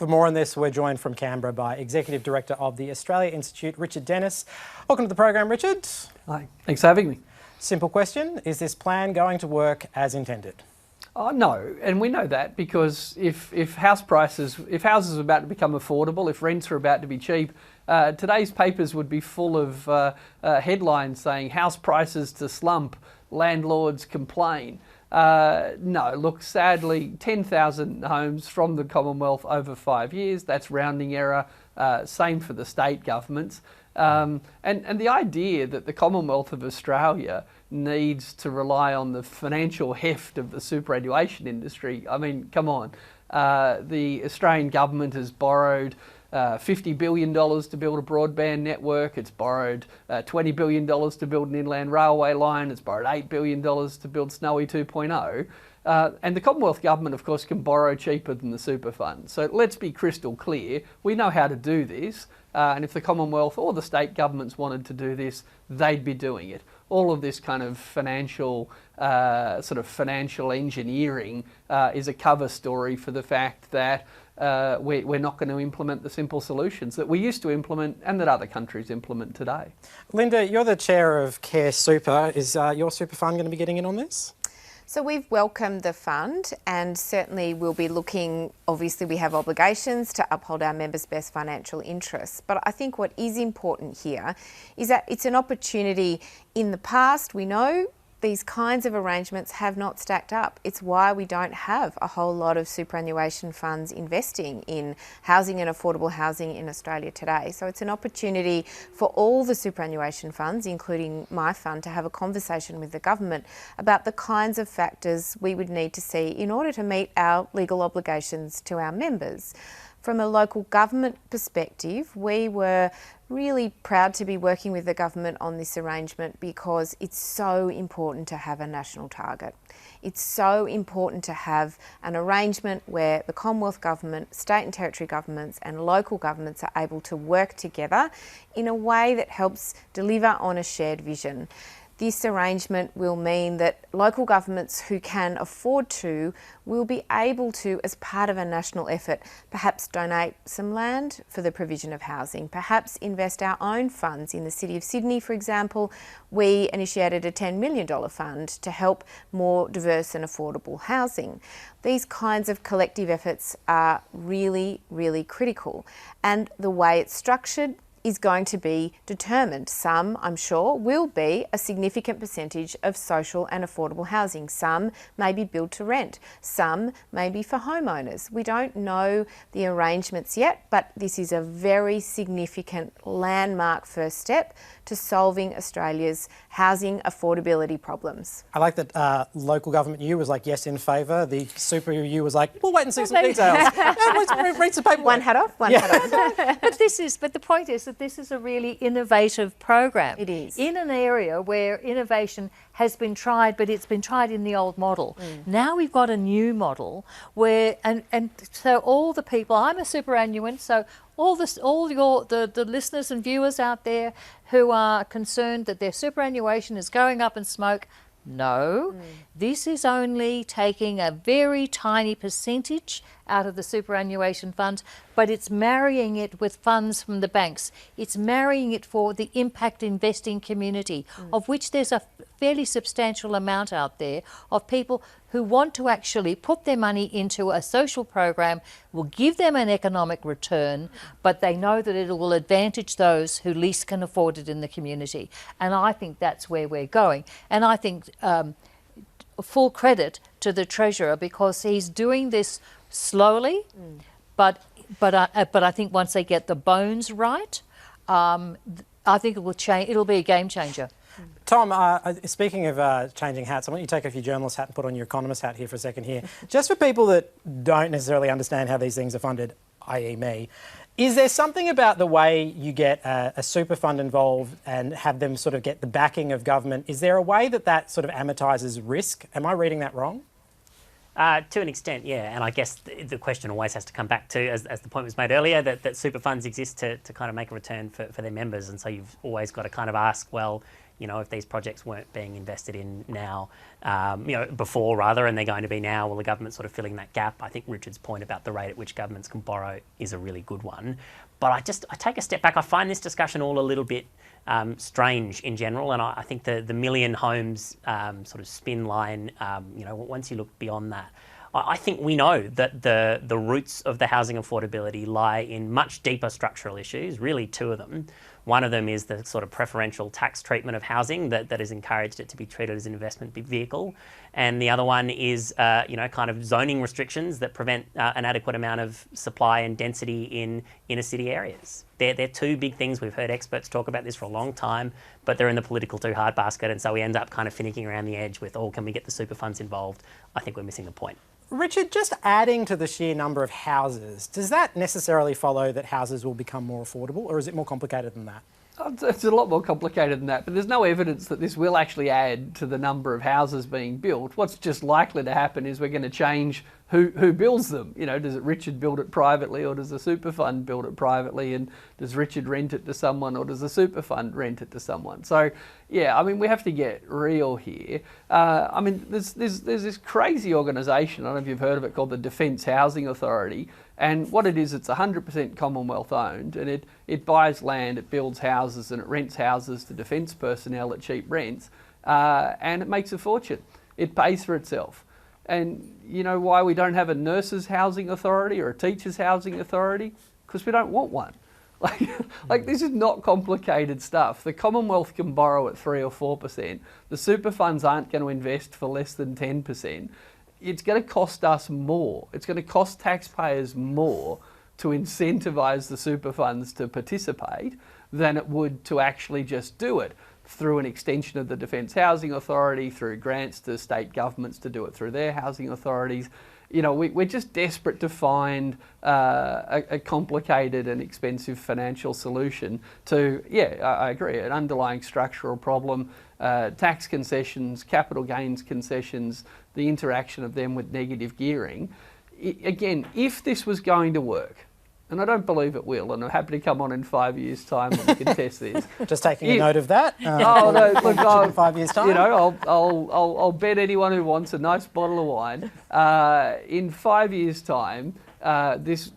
For more on this, we're joined from Canberra by Executive Director of the Australia Institute, Richard Dennis. Welcome to the program, Richard. Hi, thanks for having me. Simple question, is this plan going to work as intended? No, and we know that because if houses are about to become affordable, if rents are about to be cheap, today's papers would be full of headlines saying house prices to slump, landlords complain. No, look, sadly, 10,000 homes from the Commonwealth over 5 years, that's rounding error, same for the state governments. And the idea that the Commonwealth of Australia needs to rely on the financial heft of the superannuation industry, I mean, come on. The Australian government has borrowed $50 billion to build a broadband network. It's borrowed $20 billion to build an inland railway line. It's borrowed $8 billion to build Snowy 2.0. And the Commonwealth Government, of course, can borrow cheaper than the super fund. So let's be crystal clear. We know how to do this. And if the Commonwealth or the state governments wanted to do this, they'd be doing it. All of this kind of financial engineering is a cover story for the fact that we're not going to implement the simple solutions that we used to implement and that other countries implement today. Linda, you're the chair of Care Super. Is your super fund going to be getting in on this? So we've welcomed the fund and certainly we'll be looking, obviously we have obligations to uphold our members' best financial interests. But I think what is important here is that it's an opportunity. In the past, we know these kinds of arrangements have not stacked up. It's why we don't have a whole lot of superannuation funds investing in housing and affordable housing in Australia today. So it's an opportunity for all the superannuation funds, including my fund, to have a conversation with the government about the kinds of factors we would need to see in order to meet our legal obligations to our members. From a local government perspective, we were really proud to be working with the government on this arrangement because it's so important to have a national target. It's so important to have an arrangement where the Commonwealth Government, state and territory governments and local governments are able to work together in a way that helps deliver on a shared vision. This arrangement will mean that local governments who can afford to will be able to, as part of a national effort, perhaps donate some land for the provision of housing, perhaps invest our own funds. In the City of Sydney, for example, we initiated a $10 million fund to help more diverse and affordable housing. These kinds of collective efforts are really, really critical, and the way it's structured is going to be determined. Some, I'm sure, will be a significant percentage of social and affordable housing. Some may be built to rent. Some may be for homeowners. We don't know the arrangements yet, but this is a very significant landmark first step to solving Australia's housing affordability problems. I like that local government U was like, yes, in favour. The super U was like, we'll wait and see some details. Read some paperwork. One hat off, one hat off. But the point is that this is a really innovative program. It is. In an area where innovation has been tried, but it's been tried in the old model. Now we've got a new model where, and so all the people, I'm a superannuant, so the listeners and viewers out there who are concerned that their superannuation is going up in smoke, no, this is only taking a very tiny percentage out of the superannuation funds, but it's marrying it with funds from the banks. It's marrying it for the impact investing community, of which there's a fairly substantial amount out there of people who want to actually put their money into a social program, will give them an economic return, but they know that it will advantage those who least can afford it in the community. And I think that's where we're going. And I think full credit to the Treasurer because he's doing this slowly, but I think once they get the bones right, I think it will change. It'll be a game changer. Tom, speaking of changing hats, I want you to take off your journalist hat and put on your economist hat here for a second here. Just for people that don't necessarily understand how these things are funded, i.e. me, is there something about the way you get a super fund involved and have them sort of get the backing of government? Is there a way that sort of amortises risk? Am I reading that wrong? To an extent, yeah. And I guess the question always has to come back to, as the point was made earlier, that super funds exist to kind of make a return for their members. And so you've always got to kind of ask, well, You know, if these projects weren't being invested in now, before rather, and they're going to be now, well, the government's sort of filling that gap. I think Richard's point about the rate at which governments can borrow is a really good one. But I take a step back. I find this discussion all a little bit strange in general, and I think the million homes sort of spin line, once you look beyond that, I think we know that the roots of the housing affordability lie in much deeper structural issues, really two of them. One of them is the sort of preferential tax treatment of housing that has encouraged it to be treated as an investment vehicle. And the other one is, kind of zoning restrictions that prevent an adequate amount of supply and density in inner city areas. They're two big things. We've heard experts talk about this for a long time, but they're in the political too hard basket. And so we end up kind of finicking around the edge with, can we get the super funds involved? I think we're missing the point. Richard, just adding to the sheer number of houses, does that necessarily follow that houses will become more affordable, or is it more complicated than that? It's a lot more complicated than that, but there's no evidence that this will actually add to the number of houses being built. What's just likely to happen is we're going to change who builds them. Does Richard build it privately, or does the super fund build it privately, and does Richard rent it to someone, or does the super fund rent it to someone? So, yeah, we have to get real here. There's this crazy organisation, I don't know if you've heard of it, called the Defence Housing Authority. And what it is, it's 100% Commonwealth owned, and it buys land, it builds houses, and it rents houses to defence personnel at cheap rents, and it makes a fortune. It pays for itself. And you know why we don't have a nurses' housing authority or a teachers' housing authority? Because we don't want one. Like this is not complicated stuff. The Commonwealth can borrow at 3 or 4%. The super funds aren't going to invest for less than 10%. It's going to cost us more. It's going to cost taxpayers more to incentivise the super funds to participate than it would to actually just do it through an extension of the Defence Housing Authority, through grants to state governments to do it through their housing authorities. We're just desperate to find a complicated and expensive financial solution to, I agree, an underlying structural problem, tax concessions, capital gains concessions, the interaction of them with negative gearing. Again, if this was going to work, and I don't believe it will, and I'm happy to come on in 5 years' time and we can test this. Just taking a note of that. In 5 years' time. I'll bet anyone who wants a nice bottle of wine. In 5 years' time, this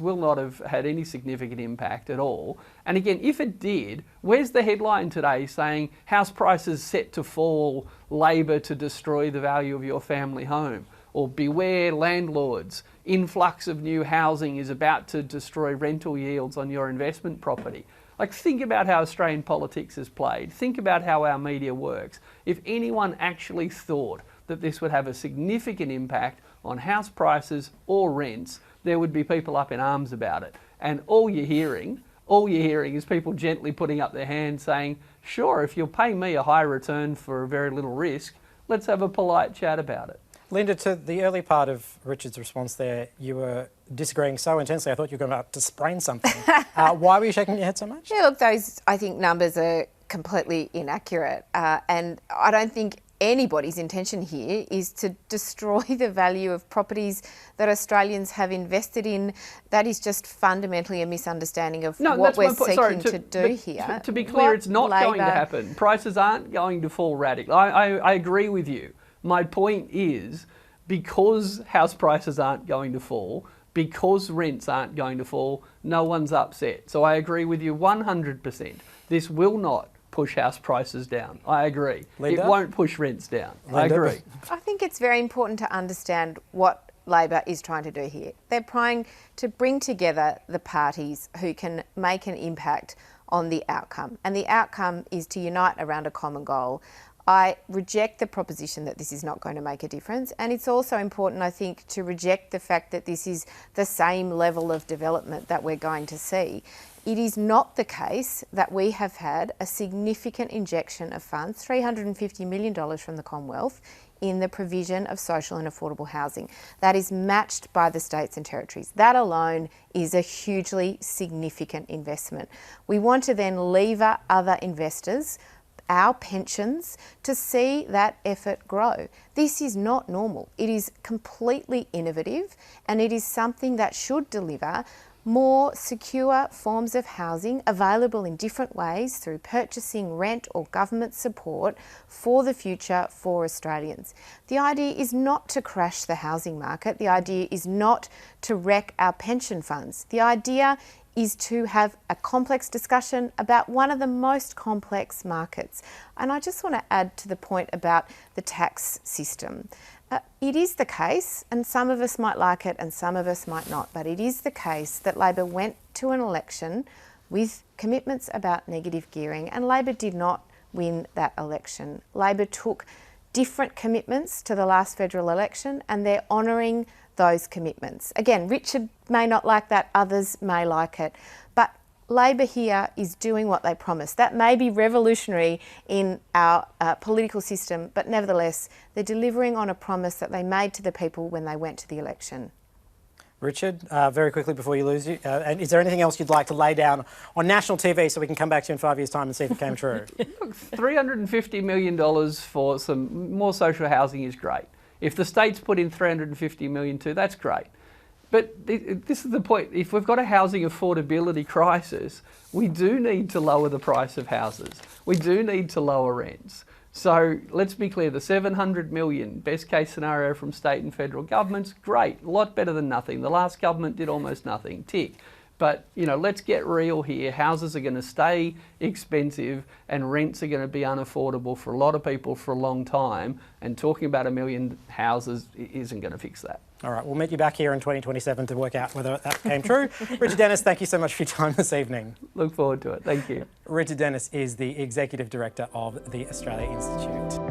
will not have had any significant impact at all. And again, if it did, where's the headline today saying house prices set to fall, Labor to destroy the value of your family home? Or beware landlords, influx of new housing is about to destroy rental yields on your investment property. Think about how Australian politics is played. Think about how our media works. If anyone actually thought that this would have a significant impact on house prices or rents, there would be people up in arms about it. And all you're hearing is people gently putting up their hand saying, sure, if you'll pay me a high return for a very little risk, let's have a polite chat about it. Linda, to the early part of Richard's response there, you were disagreeing so intensely I thought you were about to sprain something. Why were you shaking your head so much? Yeah, look, those, I think, numbers are completely inaccurate. And I don't think anybody's intention here is to destroy the value of properties that Australians have invested in. That is just fundamentally a misunderstanding of what we're seeking to do here. To be clear, it's not going to happen. Prices aren't going to fall radically. I agree with you. My point is, because house prices aren't going to fall, because rents aren't going to fall, no one's upset. So I agree with you 100%. This will not push house prices down. I agree. Linda? It won't push rents down. Linda? I agree. I think it's very important to understand what Labor is trying to do here. They're trying to bring together the parties who can make an impact on the outcome. And the outcome is to unite around a common goal. I reject the proposition that this is not going to make a difference, and it's also important, I think, to reject the fact that this is the same level of development that we're going to see. It is not the case that we have had a significant injection of funds, $350 million from the Commonwealth, in the provision of social and affordable housing. That is matched by the states and territories. That alone is a hugely significant investment. We want to then lever other investors, our pensions, to see that effort grow. This is not normal. It is completely innovative, and it is something that should deliver more secure forms of housing available in different ways through purchasing, rent or government support for the future for Australians. The idea is not to crash the housing market. The idea is not to wreck our pension funds. The idea is to have a complex discussion about one of the most complex markets. And I just want to add to the point about the tax system. It is the case, and some of us might like it and some of us might not, but it is the case that Labor went to an election with commitments about negative gearing, and Labor did not win that election. Labor took different commitments to the last federal election and they're honouring those commitments. Again, Richard may not like that, others may like it, but Labor here is doing what they promised. That may be revolutionary in our political system, but nevertheless, they're delivering on a promise that they made to the people when they went to the election. Richard, very quickly before you lose you, and is there anything else you'd like to lay down on national TV so we can come back to you in 5 years' time and see if it came true? Look, $350 million for some more social housing is great. If the state's put in $350 million too, that's great. But this is the point. If we've got a housing affordability crisis, we do need to lower the price of houses. We do need to lower rents. So let's be clear, the $700 million, best case scenario from state and federal governments, great, a lot better than nothing. The last government did almost nothing, tick. But, you know, let's get real here. Houses are going to stay expensive and rents are going to be unaffordable for a lot of people for a long time. And talking about 1 million houses isn't going to fix that. All right, we'll meet you back here in 2027 to work out whether that came true. Richard Dennis, thank you so much for your time this evening. Look forward to it. Thank you. Richard Dennis is the Executive Director of the Australia Institute.